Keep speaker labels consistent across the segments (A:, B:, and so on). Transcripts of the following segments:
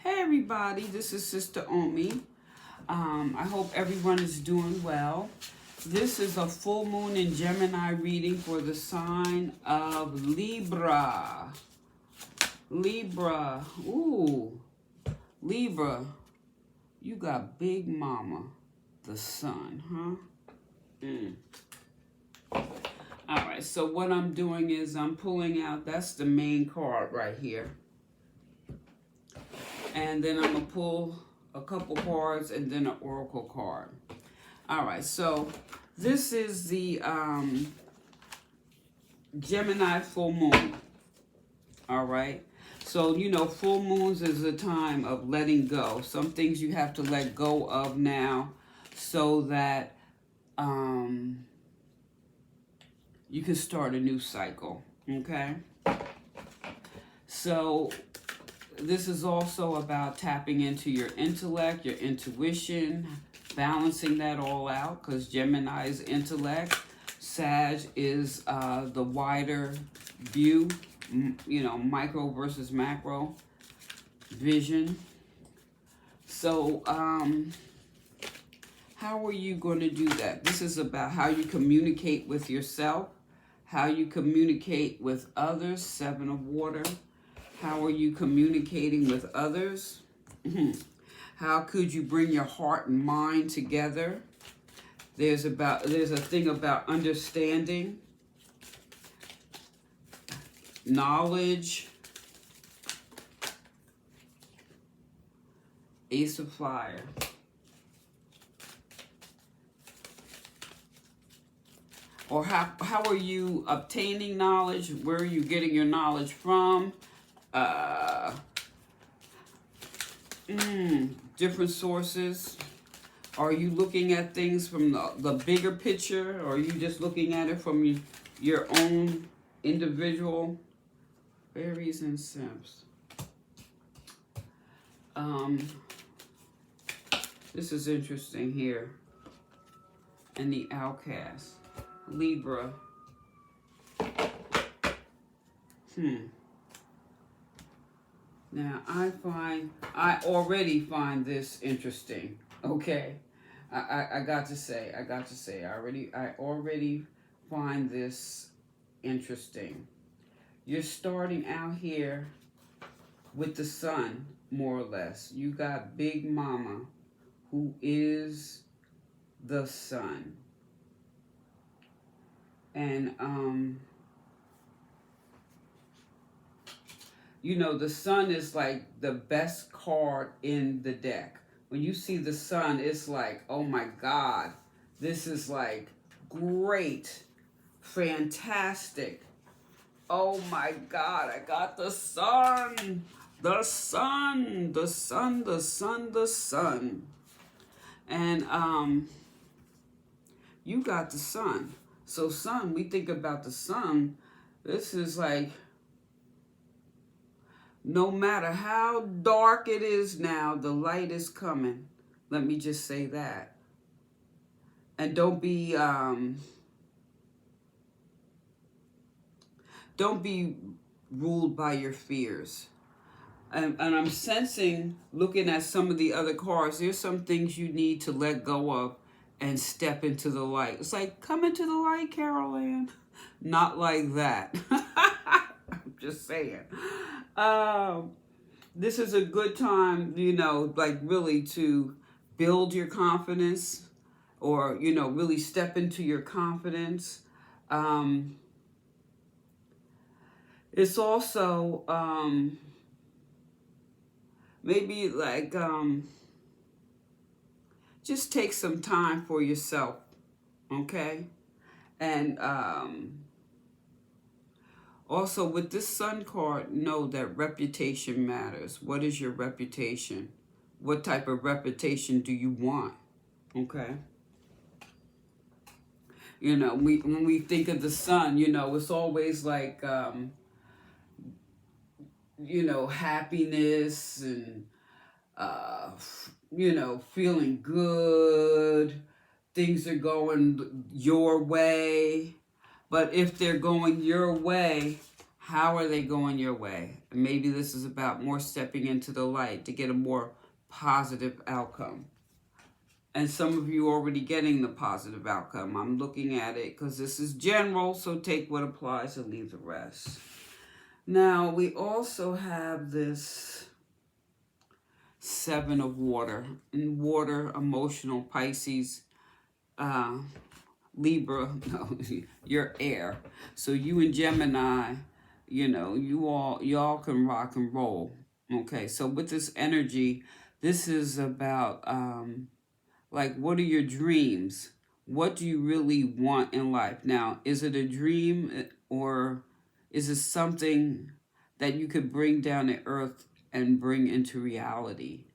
A: Hey everybody, this is Sister Omi. I hope everyone is doing well. This is a full moon in Gemini reading for the sign of Libra. Libra, ooh, Libra, you got Big Mama, the sun, huh? All right, so what I'm doing is I'm pulling out, that's the main card right here. And then I'm going to pull a couple cards and then an oracle card. All right, so this is the Gemini full moon. All right. So, you know, full moons is a time of letting go. Some things you have to let go of now so that you can start a new cycle. Okay. So this is also about tapping into your intellect, your intuition, balancing that all out, because Gemini is intellect. Sag is the wider view, you know, micro versus macro vision. So how are you going to do that? This is about how you communicate with yourself, how you communicate with others. Seven of Water. How are you communicating with others? How could you bring your heart and mind together? There's a thing about understanding, knowledge, Ace of Fire. Or how are you obtaining knowledge? Where are you getting your knowledge from? Different sources. Are you looking at things from the bigger picture, or are you just looking at it from your own individual? Fairies and Simps. This is interesting here. And the Outcast. Libra. Now, I already find this interesting, okay? I got to say, I already find this interesting. You're starting out here with the sun, more or less. You got Big Mama, who is the sun. And, you know, the sun is like the best card in the deck. When you see the sun, it's like, oh my God, this is like great, fantastic. Oh my God, I got the sun, the sun, the sun, the sun, the sun. And you got the sun. So sun, we think about the sun, this is like, no matter how dark it is now, the light is coming. Let me just say that. And don't be ruled by your fears. And I'm sensing, looking at some of the other cards, there's some things you need to let go of and step into the light. It's like, come into the light, Carol Ann. Not like that. I'm just saying. This is a good time, you know, like really to build your confidence, or, you know, really step into your confidence. It's also maybe like just take some time for yourself, okay? And also, with this sun card, know that reputation matters. What is your reputation? What type of reputation do you want? Okay? You know, when we think of the sun, you know, it's always like, you know, happiness and, you know, feeling good. Things are going your way. But if they're going your way, How are they going your way? And maybe this is about more stepping into the light to get a more positive outcome. And some of you already getting the positive outcome. I'm looking at it because this is general, so take what applies and leave the rest. Now, we also have this Seven of Water. And water, emotional, Pisces, Libra, no, you're air. So you and Gemini, y'all can rock and roll. Okay, so with this energy, this is about like, what are your dreams? What do you really want in life? Now, is it a dream, or is it something that you could bring down to earth and bring into reality?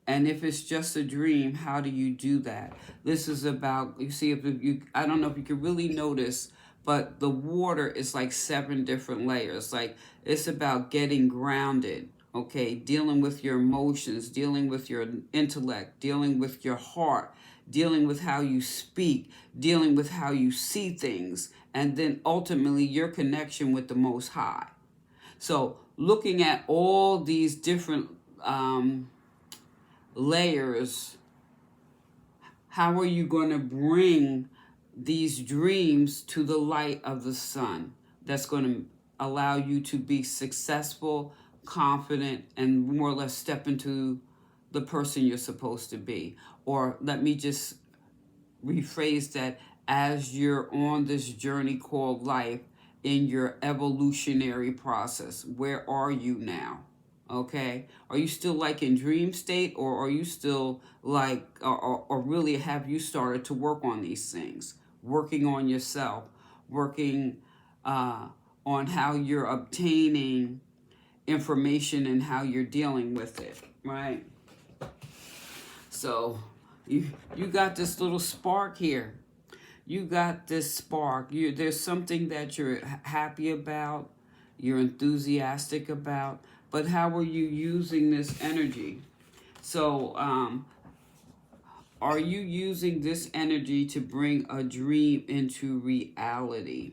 A: And if it's just a dream, how do you do that? This is about, you see, if you, I don't know if you can really notice, but the water is like 7 different layers. Like, it's about getting grounded, okay? Dealing with your emotions, dealing with your intellect, dealing with your heart, dealing with how you speak, dealing with how you see things, and then ultimately your connection with the Most High. So looking at all these different layers, how are you going to bring these dreams to the light of the sun that's going to allow you to be successful, confident, and more or less step into the person you're supposed to be? Or let me just rephrase that, as you're on this journey called life, in your evolutionary process, where are you now? Okay, are you still like in dream state, or are you still like, or really have you started to work on these things, working on yourself, working on how you're obtaining information and how you're dealing with it, right? So you got this little spark here. You got this spark. There's something that you're happy about, you're enthusiastic about, but how are you using this energy? So, are you using this energy to bring a dream into reality?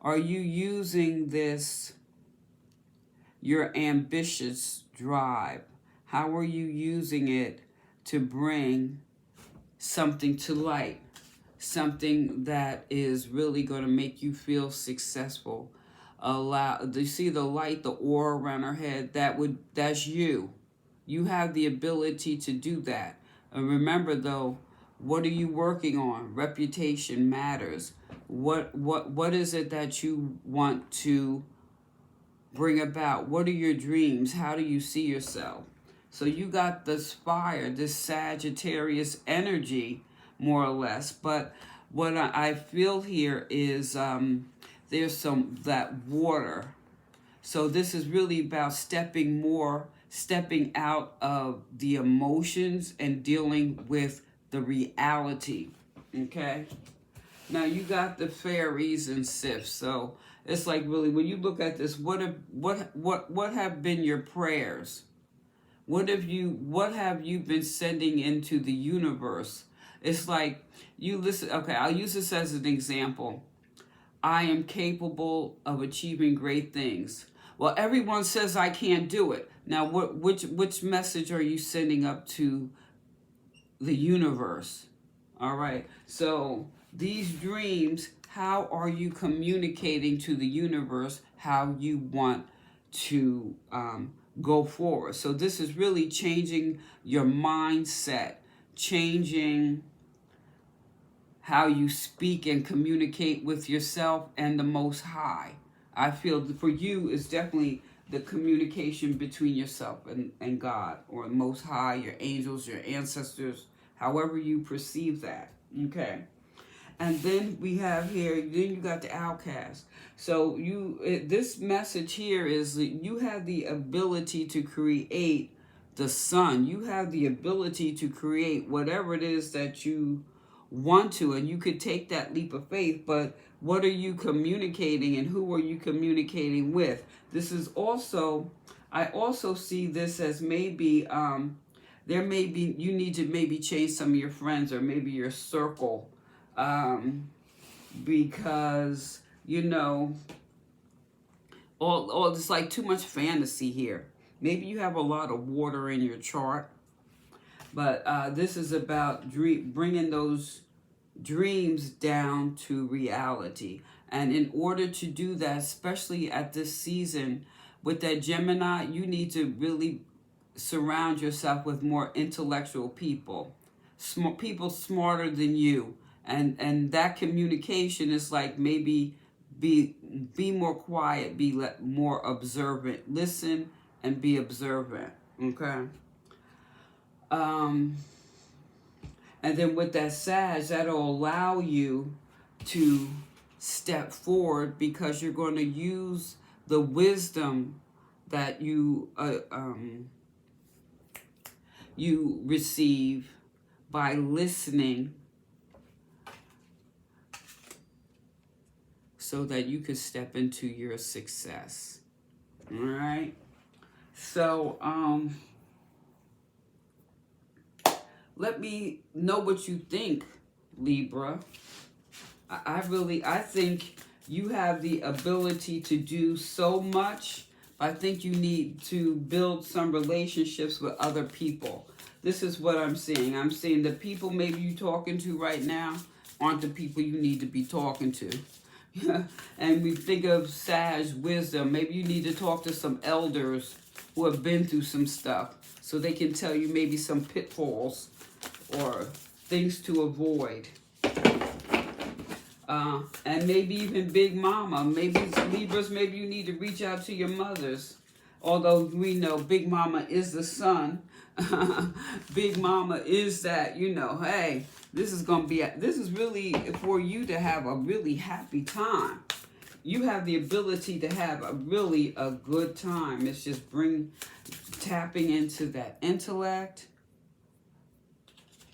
A: Are you using this, your ambitious drive? How are you using it to bring something to light? Something that is really going to make you feel successful. Do you see the light, the aura around her head? That's you. You have the ability to do that. And remember though, what are you working on? Reputation matters. What is it that you want to bring about? What are your dreams? How do you see yourself? So you got this fire, this Sagittarius energy, more or less. But what I feel here is there's that water. So this is really about stepping out of the emotions and dealing with the reality. Okay? Now you got the fairies and sifts. So it's like, really, when you look at this, what have been your prayers? What have you been sending into the universe? It's like, you listen, okay, I'll use this as an example. I am capable of achieving great things. Well, everyone says I can't do it. Now, which message are you sending up to the universe? All right. So these dreams, how are you communicating to the universe how you want to go forward? So this is really changing your mindset, changing how you speak and communicate with yourself and the Most High. I feel for you is definitely the communication between yourself and God, or the Most High, your angels, your ancestors, however you perceive that. Okay. And then we have here, then you got the outcast. So this message here is that you have the ability to create the sun. You have the ability to create whatever it is that you want to, and you could take that leap of faith, but what are you communicating and who are you communicating with? This is also, I also see this as maybe, you need to maybe change some of your friends or maybe your circle, because you know, all it's like too much fantasy here. Maybe you have a lot of water in your chart, but this is about bringing those dreams down to reality. And in order to do that, especially at this season with that Gemini, you need to really surround yourself with more intellectual people, people smarter than you. And that communication is like maybe be more quiet, be more observant, listen and be observant. Okay. And then with that Sag, that'll allow you to step forward because you're going to use the wisdom that you receive by listening, so that you can step into your success. All right. So let me know what you think, Libra. I think you have the ability to do so much. I think you need to build some relationships with other people. This is what I'm seeing. I'm seeing the people maybe you're talking to right now aren't the people you need to be talking to. And we think of sage wisdom. Maybe you need to talk to some elders who have been through some stuff so they can tell you maybe some pitfalls or things to avoid. And maybe even Big Mama. Maybe it's Libras, maybe you need to reach out to your mothers. Although we know Big Mama is the sun. Big Mama is that, you know, hey, this is really for you to have a really happy time. You have the ability to have a good time. It's just tapping into that intellect,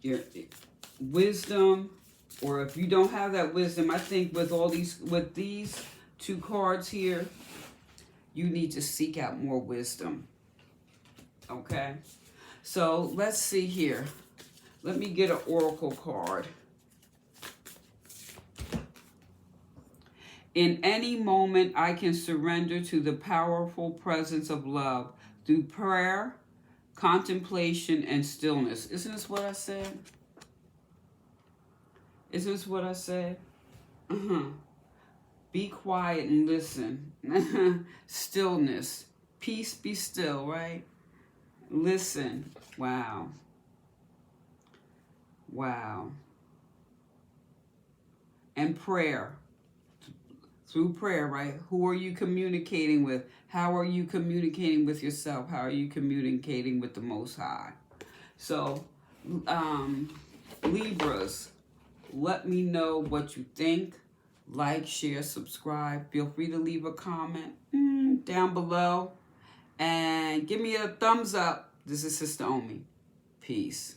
A: your wisdom, or if you don't have that wisdom, I think with these two cards here, you need to seek out more wisdom. Okay? So let's see here. Let me get an oracle card. In any moment, I can surrender to the powerful presence of love through prayer, contemplation, and stillness. Isn't this what I said? Isn't this what I said? Be quiet and listen. Stillness. Peace, be still, right? Listen. Wow. Wow. And prayer. Through prayer, right? Who are you communicating with? How are you communicating with yourself? How are you communicating with the Most High? So, Libras, let me know what you think. Like, share, subscribe. Feel free to leave a comment down below. And give me a thumbs up. This is Sister Omi. Peace.